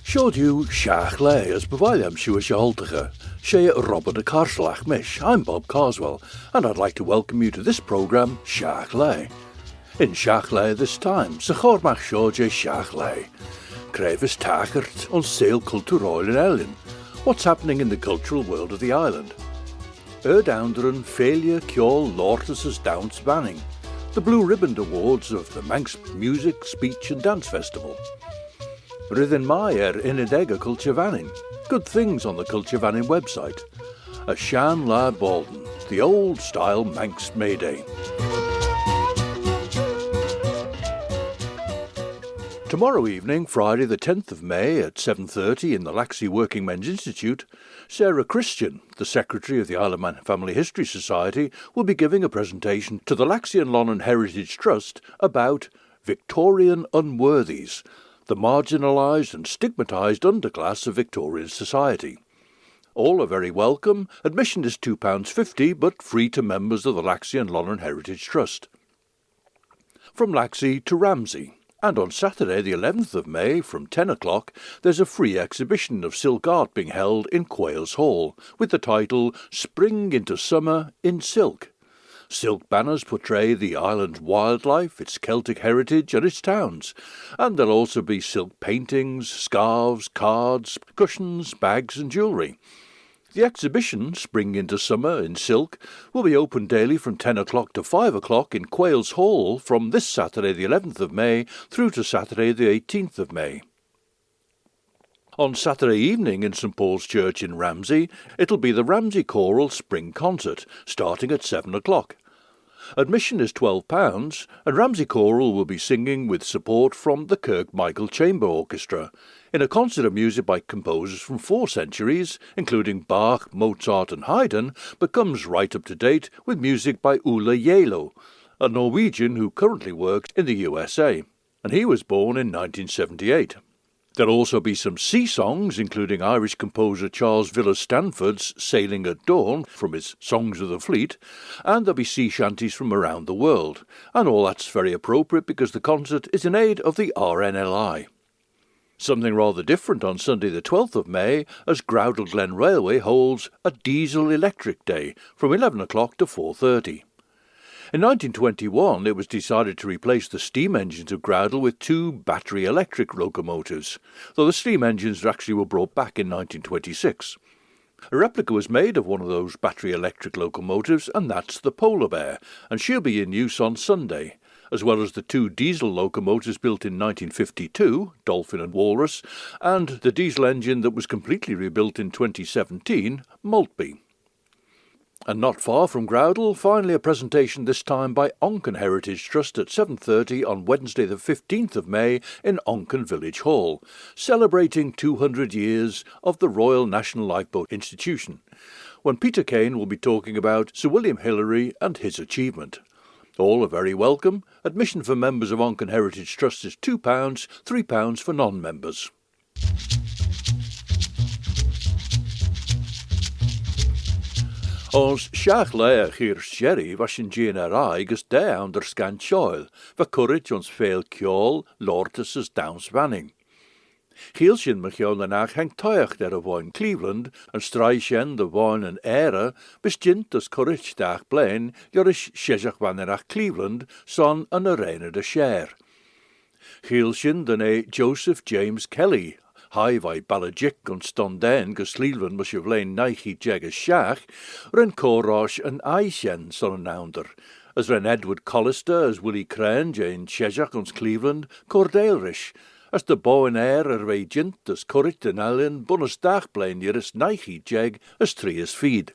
Siodiw Shiaght Laa as bevailiam siwa Shiaultacha, Shea Robert de Carslach Mish. I'm Bob Carswell, and I'd like to welcome you to this programme, Shiaght Laa. In Shiaght Laa this time, Sachormach Sioje Shiaght Laa. Crevis Tachert on Sale Cultural in Ellen. What's happening in the cultural world of the island? Dounderen Failure Kjol Lortus's Downs Banning. The Blue Ribbon Awards of the Manx Music, Speech and Dance Festival. Rydyn mai Inedega Culture Vannin. Good things on the Culture Vannin website. A Shenn Laa Boaldyn, the old-style Manx May Day. Tomorrow evening, Friday the 10th of May at 7:30 in the Laxey Working Men's Institute, Sarah Christian, the Secretary of the Isle of Man Family History Society, will be giving a presentation to the Laxey and Lonnan Heritage Trust about Victorian Unworthies, the marginalised and stigmatised underclass of Victorian society. All are very welcome. Admission is £2.50, but free to members of the Laxey and Lonnan Heritage Trust. From Laxey to Ramsey. And on Saturday the 11th of May from 10 o'clock there's a free exhibition of silk art being held in Quails Hall with the title Spring into Summer in Silk. Silk banners portray the island's wildlife, its Celtic heritage and its towns, and there'll also be silk paintings, scarves, cards, cushions, bags and jewellery. The exhibition, Spring into Summer in Silk, will be open daily from 10 o'clock to 5 o'clock in Quails Hall from this Saturday the 11th of May through to Saturday the 18th of May. On Saturday evening in St Paul's Church in Ramsey, it'll be the Ramsey Choral Spring Concert, starting at 7 o'clock. Admission is £12, and Ramsey Choral will be singing with support from the Kirk Michael Chamber Orchestra, in a concert of music by composers from 4 centuries, including Bach, Mozart and Haydn, but comes right up to date with music by Ulla Yelo, a Norwegian who currently works in the USA, and he was born in 1978. There'll also be some sea songs, including Irish composer Charles Villiers Stanford's Sailing at Dawn from his Songs of the Fleet, and there'll be sea shanties from around the world, and all that's very appropriate because the concert is in aid of the RNLI. Something rather different on Sunday the 12th of May as Groudle Glen Railway holds a Diesel Electric Day from 11 o'clock to 4:30. In 1921 it was decided to replace the steam engines of Groudle with 2 battery electric locomotives, though the steam engines actually were brought back in 1926. A replica was made of one of those battery electric locomotives, and that's the Polar Bear, and she'll be in use on Sunday, as well as the 2 diesel locomotives built in 1952, Dolphin and Walrus, and the diesel engine that was completely rebuilt in 2017, Maltby. And not far from Groudle, finally a presentation this time by Onken Heritage Trust at 7:30 on Wednesday the 15th of May in Onken Village Hall, celebrating 200 years of the Royal National Lifeboat Institution, when Peter Kane will be talking about Sir William Hillary and his achievement. All are very welcome. Admission for members of Onken Heritage Trust is £2, £3 for non-members. Ons Shiaght Laa hier sherry was in GNRI gus de under scan choil, va courage ons veel kjol, lortus downs vanning. Gielsjen mechion danach heng tuig der woin Cleveland, en strijsjen de woin en ere, bestint as courage dag blain, joris shezach wannerach Cleveland, son an arena de share. Gielsjen de Joseph James Kelly, Hai vai Balajic on Stonden gus Cleveland mus vlein naichi jegas shach, ren Corosh and Aishen son an nounder, as ren Edward Collister as Willie Crane Jane Shezach ons Cleveland, Cordailrish, as de boen air regent as Corrit en Allen bonus dagblain jiris naichi jeg as trias feed.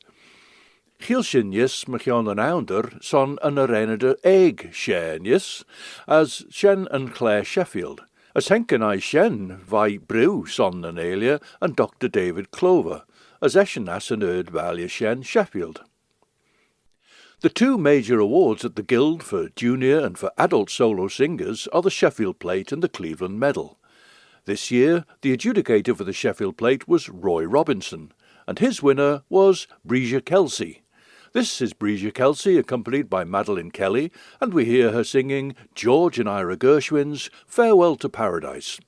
Gielsjen yes mechion an nounder son an arena de egg shen yes, as Shenn and Claire Sheffield. As Henk and I Shenn vai brew son and Alia and Dr. David Clover, as Eshenas and Erd Valia Shenn Sheffield. The 2 major awards at the Guild for junior and for adult solo singers are the Sheffield Plate and the Cleveland Medal. This year, the adjudicator for the Sheffield Plate was Roy Robinson, and his winner was Breesha Kelsey. This is Breesha Kelsey, accompanied by Madeline Kelly, and we hear her singing George and Ira Gershwin's Farewell to Paradise.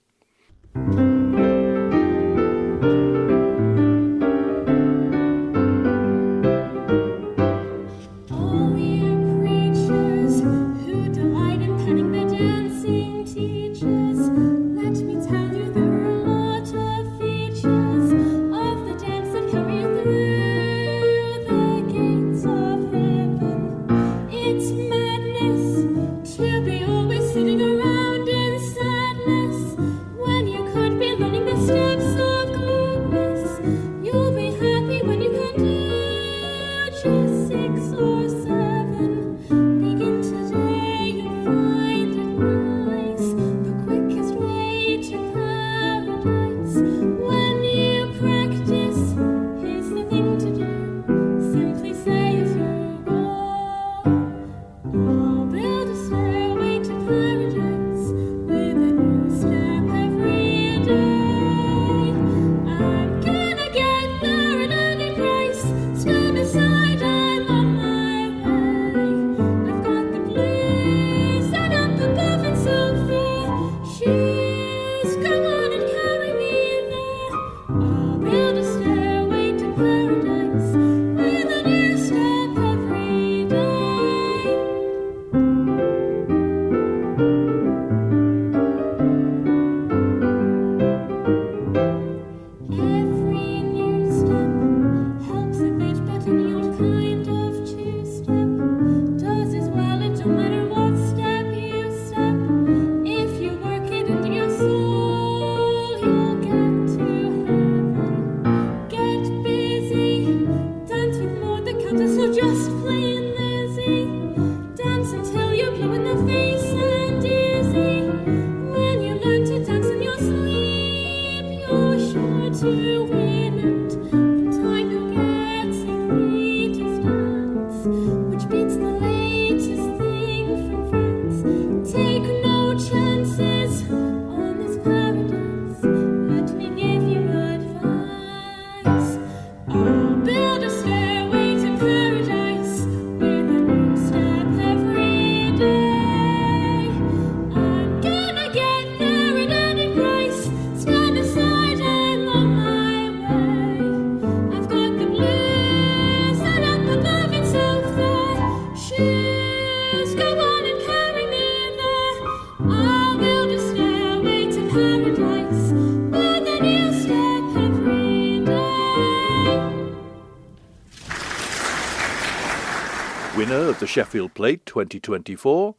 winner of the Sheffield Plate 2024,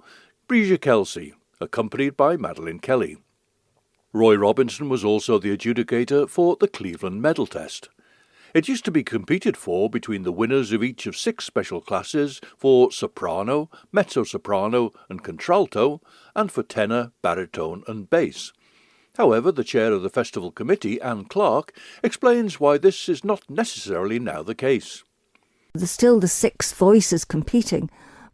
Breesha Kelsey, accompanied by Madeline Kelly. Roy Robinson was also the adjudicator for the Cleveland Medal Test. It used to be competed for between the winners of each of 6 special classes for soprano, mezzo-soprano and contralto, and for tenor, baritone and bass. However, the chair of the festival committee, Anne Clark, explains why this is not necessarily now the case. There's still the 6 voices competing,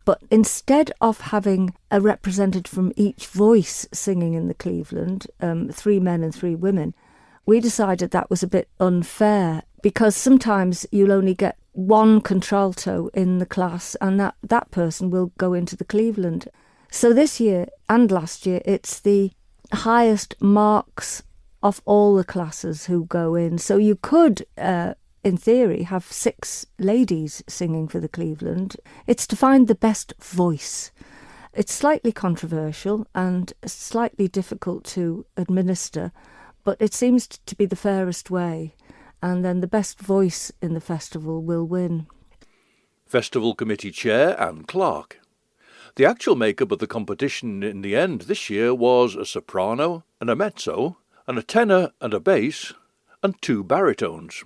but instead of having a representative from each voice singing in the Cleveland, 3 men and 3 women, we decided that was a bit unfair, because sometimes you'll only get 1 contralto in the class and that person will go into the Cleveland. So this year and last year, it's the highest marks of all the classes who go in. So you could, in theory, have 6 ladies singing for the Cleveland. It's to find the best voice. It's slightly controversial and slightly difficult to administer, but it seems to be the fairest way, and then the best voice in the festival will win. Festival Committee Chair Anne Clark. The actual makeup of the competition in the end this year was a soprano and a mezzo, and a tenor and a bass, and 2 baritones.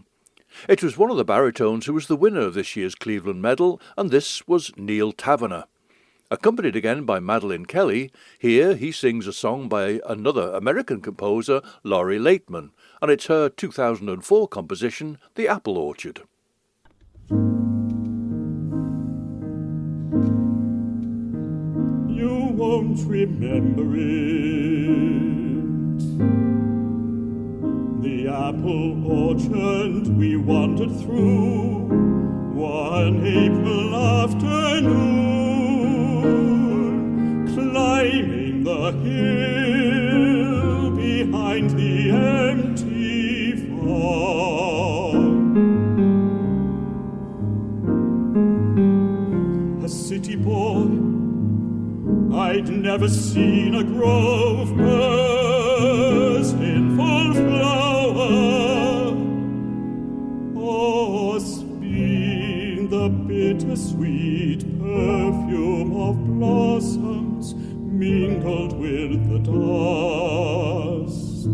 It was one of the baritones who was the winner of this year's Cleveland Medal, and this was Neil Taverner. Accompanied again by Madeline Kelly, here he sings a song by another American composer, Laurie Laitman, and it's her 2004 composition, The Apple Orchard. You won't remember it, the apple orchard we wandered through one April afternoon, climbing the hill behind the empty farm. A city boy, I'd never seen a grove burst in full flower, or spin the bittersweet perfume of blossoms mingled with the dust.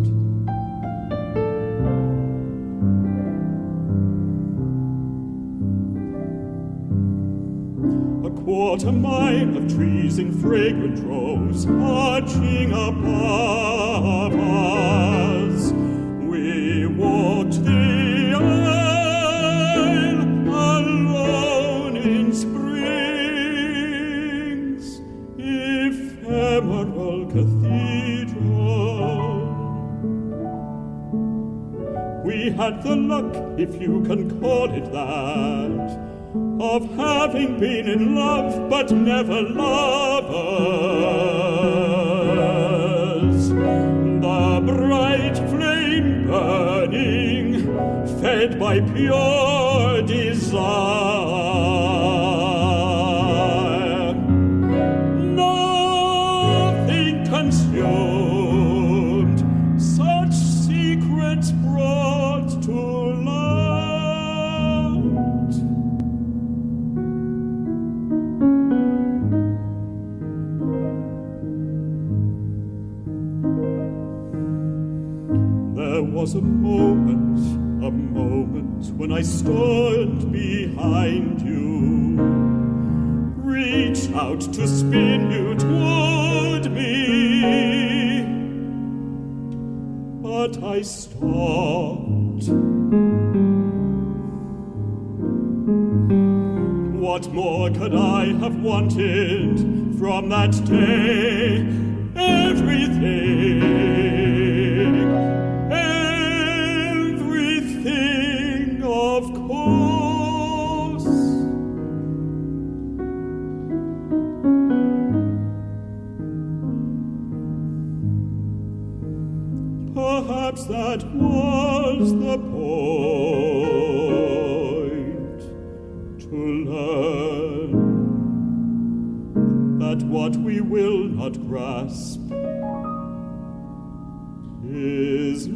A quarter mile of trees in fragrant rows arching above us. We walked the aisle alone in spring's ephemeral cathedral. We had the luck, if you can call it that, of having been in love but never lovers. The bright flame burning, fed by pure desire, nothing consumed, such secrets brought to light. There was a moment when I stood behind you, reached out to spin you toward me, but I stopped. What more could I have wanted from that day? Everything, of course. Perhaps that was the point, to learn that what we will not grasp is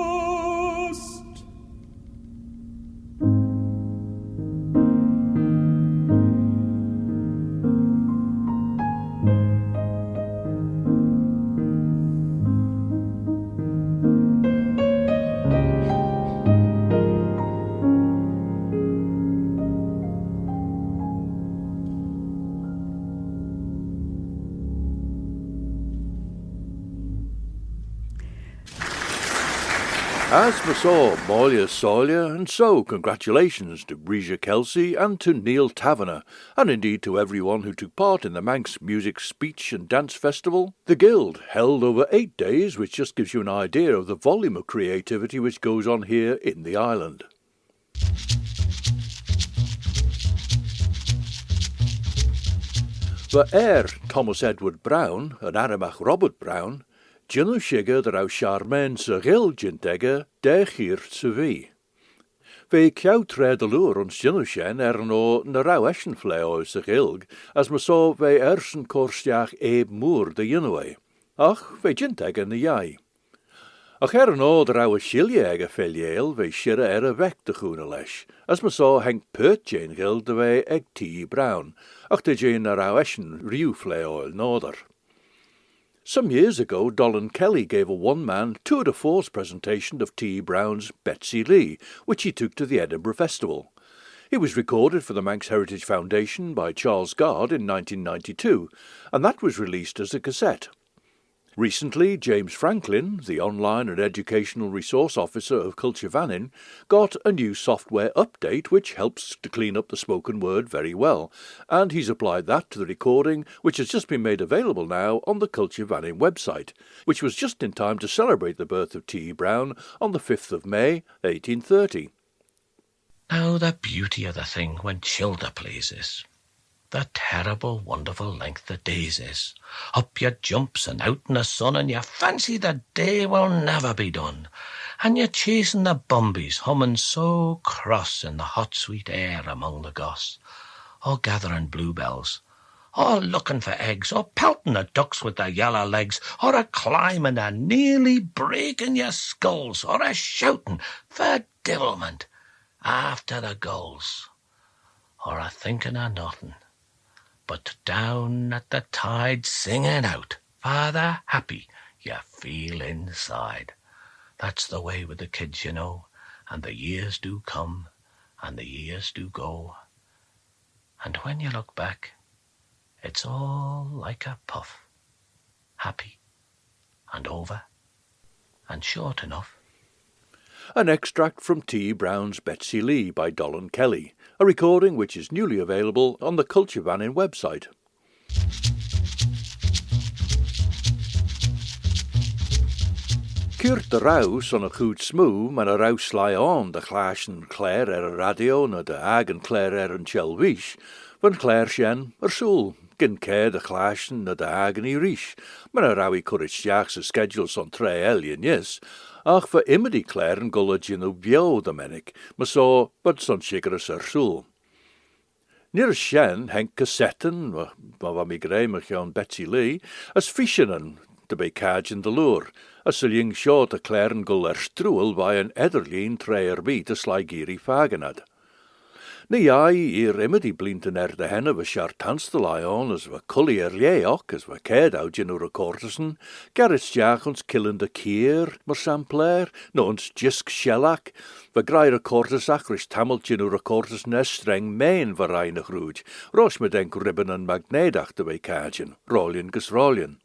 lost. As we saw, Molia Solia, and so congratulations to Breesha Kelsey and to Neil Taverner, and indeed to everyone who took part in the Manx Music Speech and Dance Festival. The Guild held over 8 days, which just gives you an idea of the volume of creativity which goes on here in the island. The Thomas Edward Brown and Aramach Robert Brown, Jynnu Shiga the rau Charmaine sa Gil Jintega de Chir sa Vi. Fe ciaw tre de lŵr ons Jynnu Shen no na rau eschen fleo sa Gilg, as ma so fe ersen korstiach môr de Jynnu Ach, fe Jintega na Iai. Ach no de rau Shilje ega feliel fe shira vec de groene lesh, as ma so henk pert Jane Gil de ve eg T. Brown, ach de Jane na rau eschen riu fleo noder. Some years ago, Dolan Kelly gave a one-man tour de force presentation of T. Brown's Betsy Lee, which he took to the Edinburgh Festival. It was recorded for the Manx Heritage Foundation by Charles Gard in 1992, and that was released as a cassette. Recently, James Franklin, the Online and Educational Resource Officer of Culture Vannin, got a new software update which helps to clean up the spoken word very well, and he's applied that to the recording, which has just been made available now on the Culture Vannin website, which was just in time to celebrate the birth of T. Brown on the 5th of May, 1830. Now the beauty of the thing when Childer pleases. The terrible, wonderful length of days is. Up you jumps and out in the sun, and you fancy the day will never be done. And you're chasing the bumbies, humming so cross in the hot sweet air among the goss, or gathering bluebells, or looking for eggs, or pelting the ducks with their yellow legs, or a climbing and nearly breaking your skulls, or a shouting for devilment after the gulls, or a thinking of nothing but down at the tide singing out for the happy you feel inside. That's the way with the kids, you know, and the years do come and the years do go. And when you look back, it's all like a puff, happy and over and short enough. An extract from T. Brown's Betsy Lee by Dolan Kelly, a recording which is newly available on the Culture Vannin website. Cuirt de raus on a goed smoo, man a raus sly on de clash en Claire a radio na de ag en Claire en Chelwish, van Claire Shen soul, gin care de clash na de ag en rish, man a rawi courage jacks a schedule son tre alien, yes. Ach, for imedy Claire en gulla ginu bio de menik, ma so, but son shigeras soul. Near Shen henk cassetten, ma mi greimach on Betsy Lee, as fishenen, de be cage in de lure, as sulling short a Claire en gull struel by an ederleen treyer beat a sly giri fagenad. Nee ai, imedy blinten de henne we shartans de lion as we cully leoch as we cared out ginu recordersen, garrits jaach ons killen de kier, maar sampler, no ons jisk shellak, we grij recordesach rish tamel ginu recorders nes streng main vareinig rood, roos me denk ribben en magnedach de we kagen, rolien gus rolien.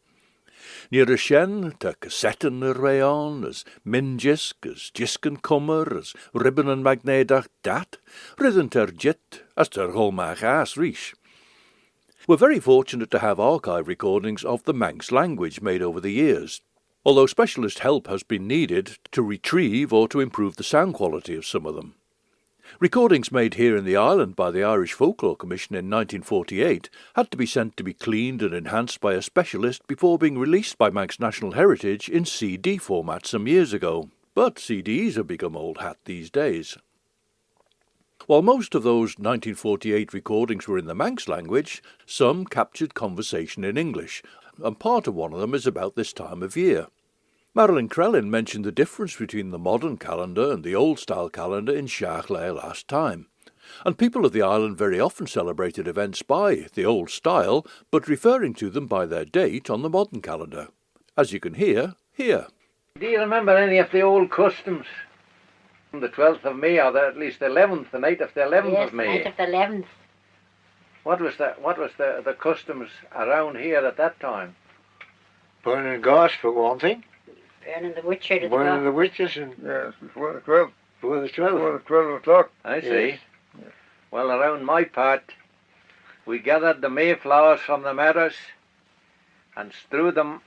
Near a Shen, te cassetten er rayon, as minjisk, as jisken kommer, as ribbon and magnedach dat, ridden ter jit, as ter holmach as rish. We're very fortunate to have archive recordings of the Manx language made over the years, although specialist help has been needed to retrieve or to improve the sound quality of some of them. Recordings made here in the island by the Irish Folklore Commission in 1948 had to be sent to be cleaned and enhanced by a specialist before being released by Manx National Heritage in CD format some years ago, but CDs have become old hat these days. While most of those 1948 recordings were in the Manx language, some captured conversation in English, and part of one of them is about this time of year. Marilyn Crellin mentioned the difference between the modern calendar and the old-style calendar in Shiaght Laa last time, and people of the island very often celebrated events by the old style, but referring to them by their date on the modern calendar, as you can hear here. Do you remember any of the old customs? The 12th of May, or at least the 11th, the night of the 11th of May? Yes, the night of the 11th. What was the customs around here at that time? Burning gas for one thing. Burning the witch out of the Burning the clock. witches and Yes, before the 12. before the 12. Before the 12 o'clock. I see. Yes. Well, around my part, we gathered the mayflowers from the meadows and strewed them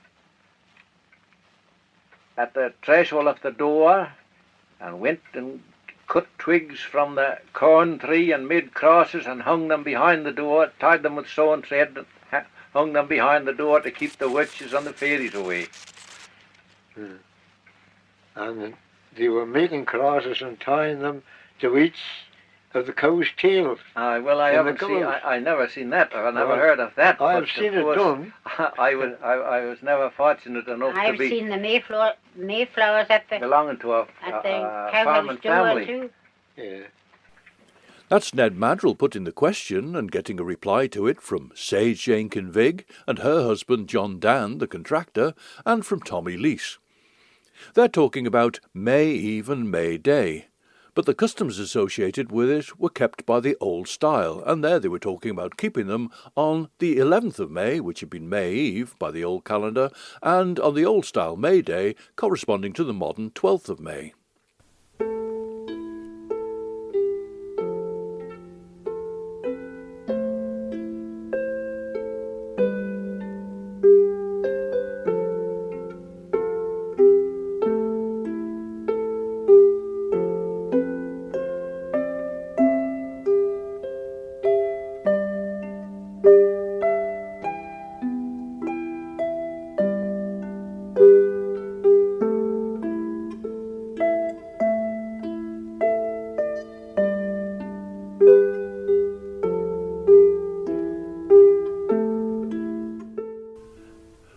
at the threshold of the door, and went and cut twigs from the corn tree and made crosses and hung them behind the door, tied them with sewn thread and hung them behind the door to keep the witches and the fairies away. And they were making crosses and tying them to each of the cow's tails. Well, I In the haven't seen. cupboard. I never seen that. I've never Well, heard of that. I have but seen of it course, done. I was never fortunate enough to I've be seen the mayflowers at the belonging to a cowhouse farming door family. too. Yeah. That's Ned Madrill putting the question and getting a reply to it from Sage Jenkins Vig and her husband John Dan, the contractor, and from Tommy Lease. They're talking about May Eve and May Day, but the customs associated with it were kept by the old style, and there they were talking about keeping them on the 11th of May, which had been May Eve by the old calendar, and on the old style May Day, corresponding to the modern 12th of May.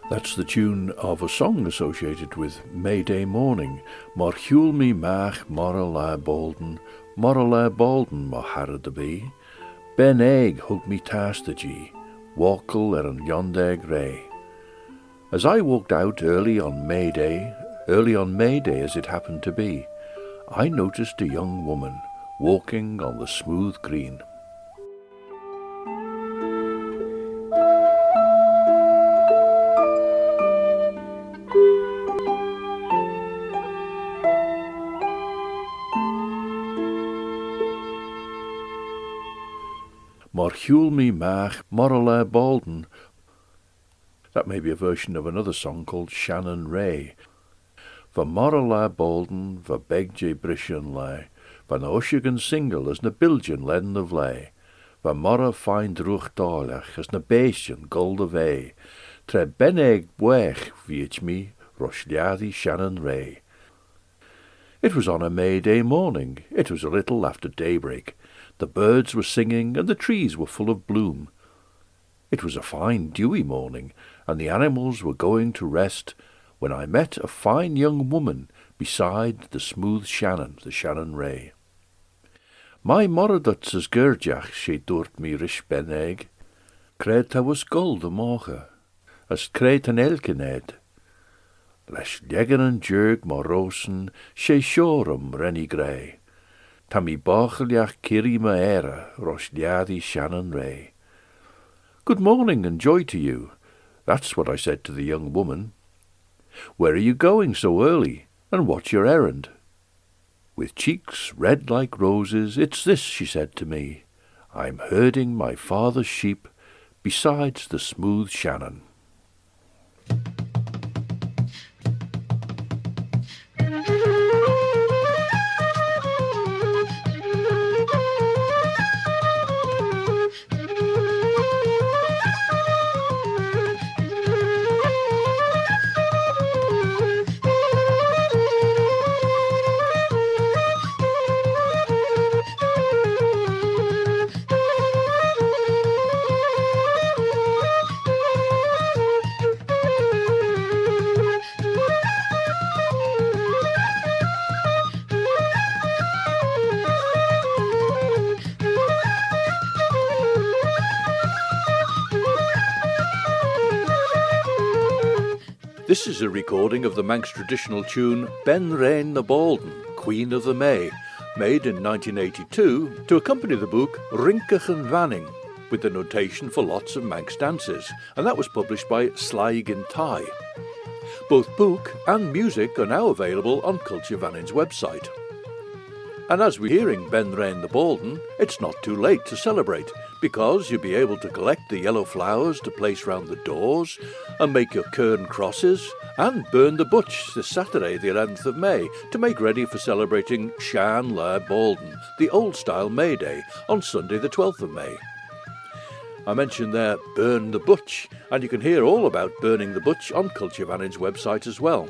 That's the tune of a song associated with May Day morning. Mar hiúl mi mach Sheffield Laa Boaldyn, Sheffield Laa Boaldyn má harad the bee. Ben egg hug me tastagy, walkle an yondeg ray. As I walked out early on May Day as it happened to be, I noticed a young woman walking on the smooth green. Mar hiúl mi mach Sheffield Laa Boaldyn. That may be a version of another song called Shannon Ray. Va Sheffield Laa Boaldyn, va begje Breesha Laa, va na ushigan single as na bilgin len the vlay, va morra fine druch dálach as na beishin gold of a, tre beneg bwech viech me roshliadi Shannon Ray. It was on a May Day morning. It was a little after daybreak. The birds were singing and the trees were full of bloom. It was a fine dewy morning, and the animals were going to rest when I met a fine young woman beside the smooth Shannon, the Shannon Ray. My morraduts as gurjach she dort mi rish beneg, cred ta was gold a morge, as cred an elkened. Les leggen en jerg morosen, she shorum renny grey. Ta mi bocheljach kiri ma era, roshliadi Shannon Ray. Good morning and joy to you. That's what I said to the young woman. Where are you going so early, and what's your errand? With cheeks red like roses, it's this, she said to me. I'm herding my father's sheep besides the smooth Shannon. This is a recording of the Manx traditional tune Ben Rain na Boaldyn, Queen of the May, made in 1982 to accompany the book Rinkach and Vanning, with the notation for lots of Manx dances, and that was published by Slaig in Tai. Both book and music are now available on Culture Vannin's website. And as we're hearing Ben Rain the Boaldyn, it's not too late to celebrate, because you'll be able to collect the yellow flowers to place round the doors, and make your cairn crosses, and burn the butch this Saturday, the 11th of May, to make ready for celebrating Shenn Laa Boaldyn, the old-style May Day, on Sunday the 12th of May. I mentioned there, burn the butch, and you can hear all about burning the butch on Culture Vannin's website as well.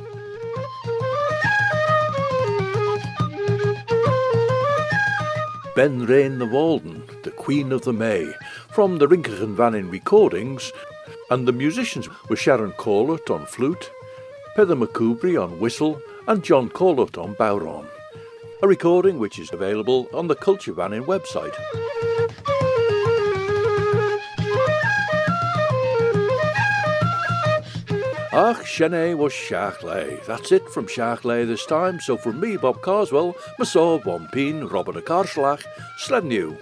Ben Rain the Boaldyn, the Queen of the May, from the Rinker Vannin recordings, and the musicians were Sharon Corlett on flute, Heather McCoubry on whistle, and John Corlett on bowron. A recording which is available on the Culture Vannin website. Ach, Shenn was Shiaght Laa. That's it from Shiaght Laa this time. So from me, Bob Carswell, myself, Bompeen, Robert a Karslach, Slednew.